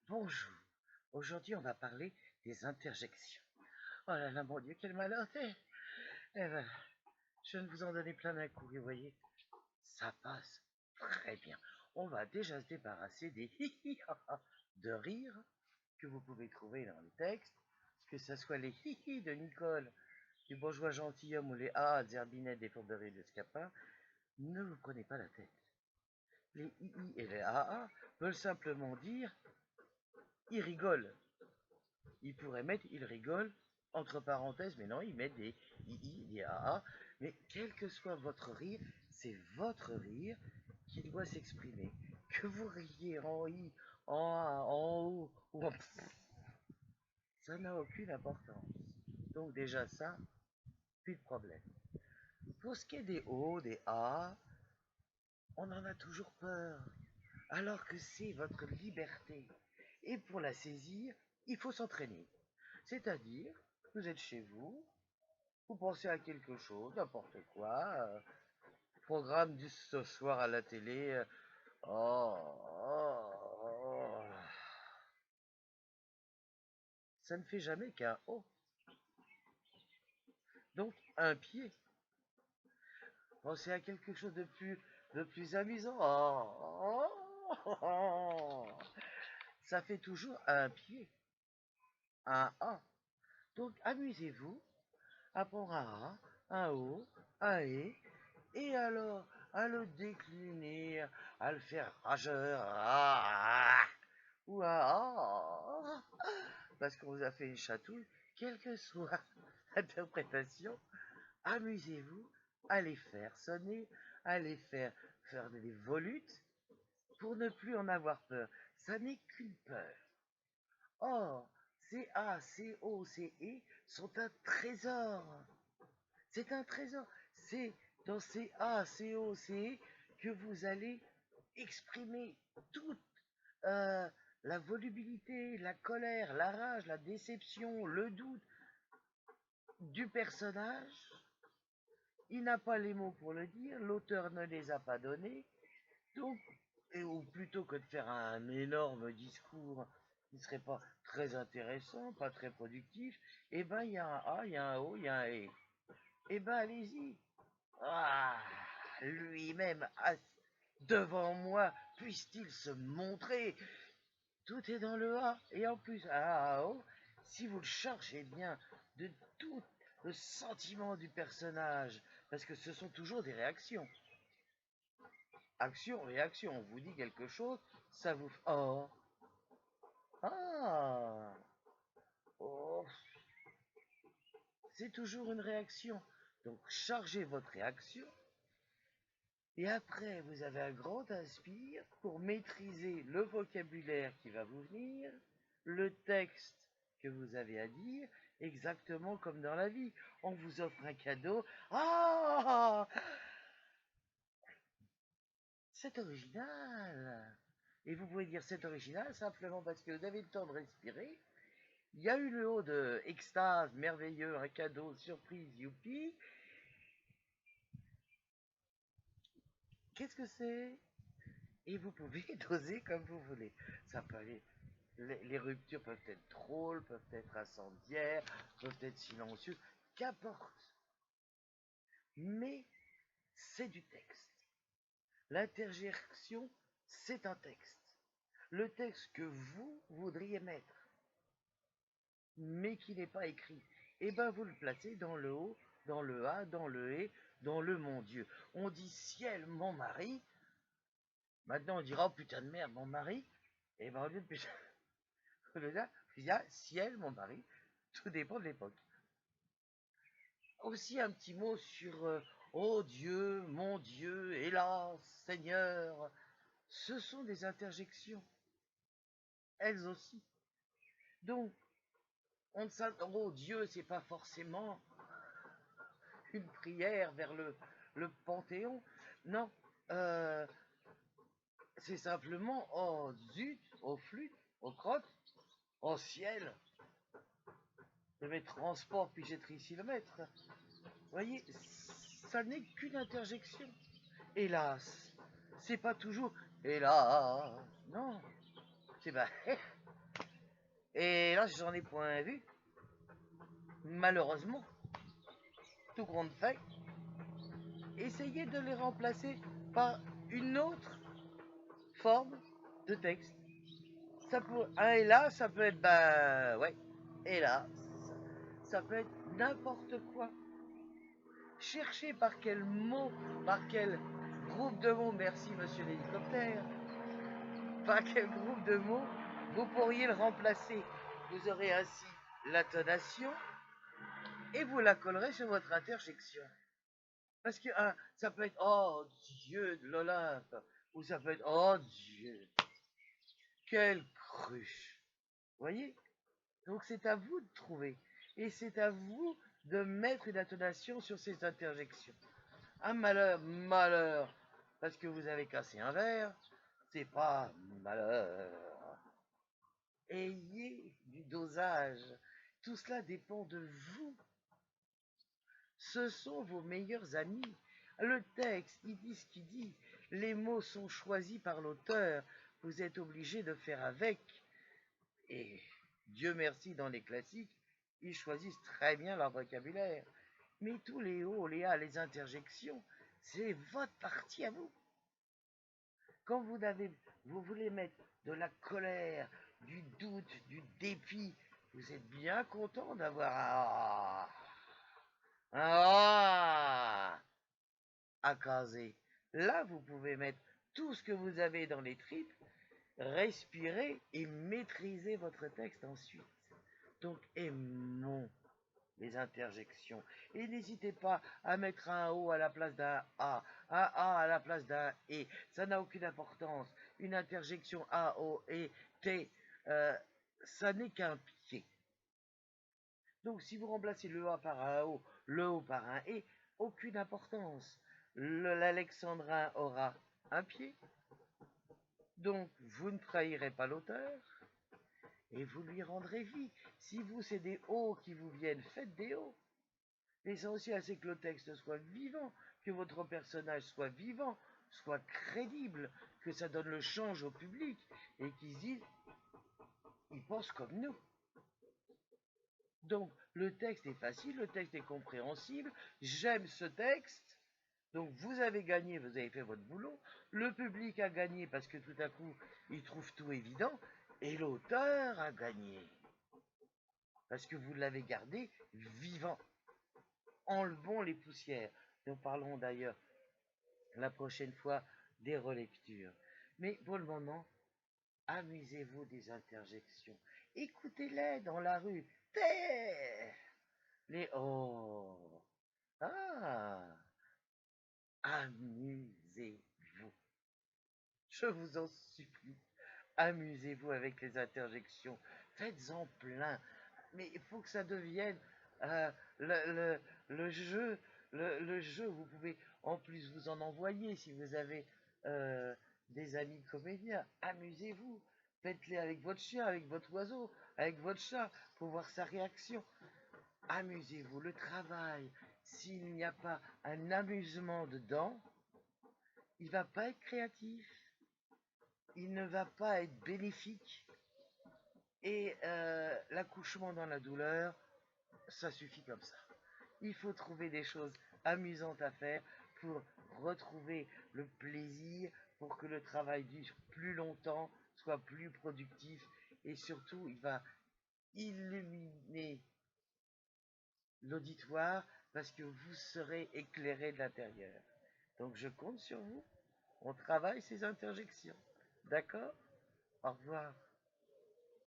Bonjour. Aujourd'hui, on va parler des interjections. Oh là là, mon Dieu, quel malheur c'est. Eh ben, je viens de vous en donner plein d'un coup, et vous voyez, ça passe très bien. On va déjà se débarrasser des hi-hi de rire que vous pouvez trouver dans les textes, que ce soit les hi-hi de Nicole, du bourgeois gentilhomme ou les A de Zerbinet des Fourberies de Scapin. Ne vous prenez pas la tête. Les i et les AA veulent simplement dire ils rigolent. Ils pourraient mettre il rigole entre parenthèses, mais non, ils mettent des i, des aa. Mais quel que soit votre rire, c'est votre rire qui doit s'exprimer. Que vous riez en i, en a, en o ou en pff, ça n'a aucune importance. Donc déjà ça, plus de problème. Pour ce qui est des o, des a, on en a toujours peur. Alors que c'est votre liberté. Et pour la saisir, il faut s'entraîner. C'est-à-dire, vous êtes chez vous, vous pensez à quelque chose, n'importe quoi, programme du ce soir à la télé, oh, oh, oh, ça ne fait jamais qu'un O. Donc, un pied. Pensez à quelque chose de plus amusant. Oh, oh, oh. Ça fait toujours un pied, un A. Donc, amusez-vous à prendre un A, un O, un E, et alors à le décliner, à le faire rageur, ou parce qu'on vous a fait une chatouille, quelle que soit l'interprétation, amusez-vous à les faire sonner, à les faire des volutes pour ne plus en avoir peur. Ça n'est qu'une peur. Or, ces A, ces O, ces E sont un trésor. C'est un trésor. C'est dans ces A, ces O, ces E que vous allez exprimer toute la volubilité, la colère, la rage, la déception, le doute du personnage. Il n'a pas les mots pour le dire, l'auteur ne les a pas donnés. Donc, ou plutôt que de faire un énorme discours qui ne serait pas très intéressant, pas très productif, eh ben il y a un A, il y a un O, il y a un E. Eh ben allez-y. Ah, lui-même devant moi, puisse-t-il se montrer. Tout est dans le A. Et en plus, à A, O, si vous le chargez bien de tout le sentiment du personnage, parce que ce sont toujours des réactions. Action, réaction, on vous dit quelque chose, ça vous... Oh, ah, oh, c'est toujours une réaction. Donc chargez votre réaction. Et après, vous avez un grand inspire pour maîtriser le vocabulaire qui va vous venir, le texte que vous avez à dire, exactement comme dans la vie. On vous offre un cadeau. Ah, c'est original. Et vous pouvez dire c'est original simplement parce que vous avez le temps de respirer. Il y a eu le haut de extase, merveilleux, un cadeau, surprise, youpi. Qu'est-ce que c'est? Et vous pouvez doser comme vous voulez. Ça peut aller. Les ruptures peuvent être drôles, peuvent être incendiaires, peuvent être silencieuses, qu'importe. Mais c'est du texte. L'interjection, c'est un texte. Le texte que vous voudriez mettre, mais qui n'est pas écrit, eh ben vous le placez dans le haut, dans le A, dans le E, dans le mon Dieu. On dit ciel, mon mari. Maintenant on dira oh putain de merde, mon mari. Et ben au lieu de putain, il y a ciel, mon mari. Tout dépend de l'époque. Aussi un petit mot sur oh Dieu, mon Dieu, hélas, Seigneur. Ce sont des interjections, elles aussi. Donc, on ne s'attend, oh Dieu, c'est pas forcément une prière vers le Panthéon. Non, euh, c'est simplement oh zut, au flûte, au crotte, au ciel. Je vais transport puis j'ai ici le maître. Vous voyez, ça n'est qu'une interjection. Hélas, c'est pas toujours hélas. Non, c'est bah, Et là, j'en ai point vu. Malheureusement, tout compte fait, essayez de les remplacer par une autre forme de texte. Ça peut, et là, ça peut être, bah, ouais, et là, ça peut être n'importe quoi. Cherchez par quel mot, par quel groupe de mots, merci monsieur l'hélicoptère, par quel groupe de mots vous pourriez le remplacer. Vous aurez ainsi l'intonation et vous la collerez sur votre interjection. Parce que ça peut être oh Dieu de l'Olympe, ou ça peut être oh Dieu, quelle cruche. Vous voyez? Donc c'est à vous de trouver. Et c'est à vous de mettre une intonation sur ces interjections. Un malheur, malheur, parce que vous avez cassé un verre, c'est pas malheur. Ayez du dosage. Tout cela dépend de vous. Ce sont vos meilleurs amis. Le texte, il dit ce qu'il dit. Les mots sont choisis par l'auteur. Vous êtes obligé de faire avec. Et Dieu merci, dans les classiques, ils choisissent très bien leur vocabulaire. Mais tous les hauts, les a, les interjections, c'est votre partie à vous. Quand vous voulez mettre de la colère, du doute, du dépit, vous êtes bien content d'avoir à caser. Là, vous pouvez mettre tout ce que vous avez dans les tripes, respirer et maîtriser votre texte ensuite. Donc, aimons les interjections. Et n'hésitez pas à mettre un O à la place d'un A, un A à la place d'un E. Ça n'a aucune importance. Une interjection A, O, E, T, ça n'est qu'un pied. Donc, si vous remplacez le A par un O, le O par un E, aucune importance. L'alexandrin aura un pied. Donc, vous ne trahirez pas l'auteur. Et vous lui rendrez vie. Si vous, c'est des O qui vous viennent, faites des O. L'essentiel, c'est que le texte soit vivant, que votre personnage soit vivant, soit crédible, que ça donne le change au public et qu'ils se disent, ils pensent comme nous. Donc, le texte est facile, le texte est compréhensible, j'aime ce texte, donc vous avez gagné, vous avez fait votre boulot, le public a gagné parce que tout à coup, il trouve tout évident, et l'auteur a gagné, parce que vous l'avez gardé vivant. Enlevons les poussières. Nous parlerons d'ailleurs la prochaine fois des relectures. Mais pour le moment, amusez-vous des interjections. Écoutez-les dans la rue. Les oh. Ah. Amusez-vous. Je vous en supplie. Amusez-vous avec les interjections. Faites-en plein. Mais il faut que ça devienne le jeu. Le jeu, vous pouvez en plus vous en envoyer si vous avez des amis comédiens. Amusez-vous. Faites-les avec votre chien, avec votre oiseau, avec votre chat, pour voir sa réaction. Amusez-vous. Le travail, s'il n'y a pas un amusement dedans, il ne va pas être créatif. Il ne va pas être bénéfique. Et l'accouchement dans la douleur, ça suffit comme ça. Il faut trouver des choses amusantes à faire pour retrouver le plaisir, pour que le travail dure plus longtemps, soit plus productif, et surtout, il va illuminer l'auditoire parce que vous serez éclairé de l'intérieur. Donc je compte sur vous. On travaille ces interjections. D'accord? Au revoir.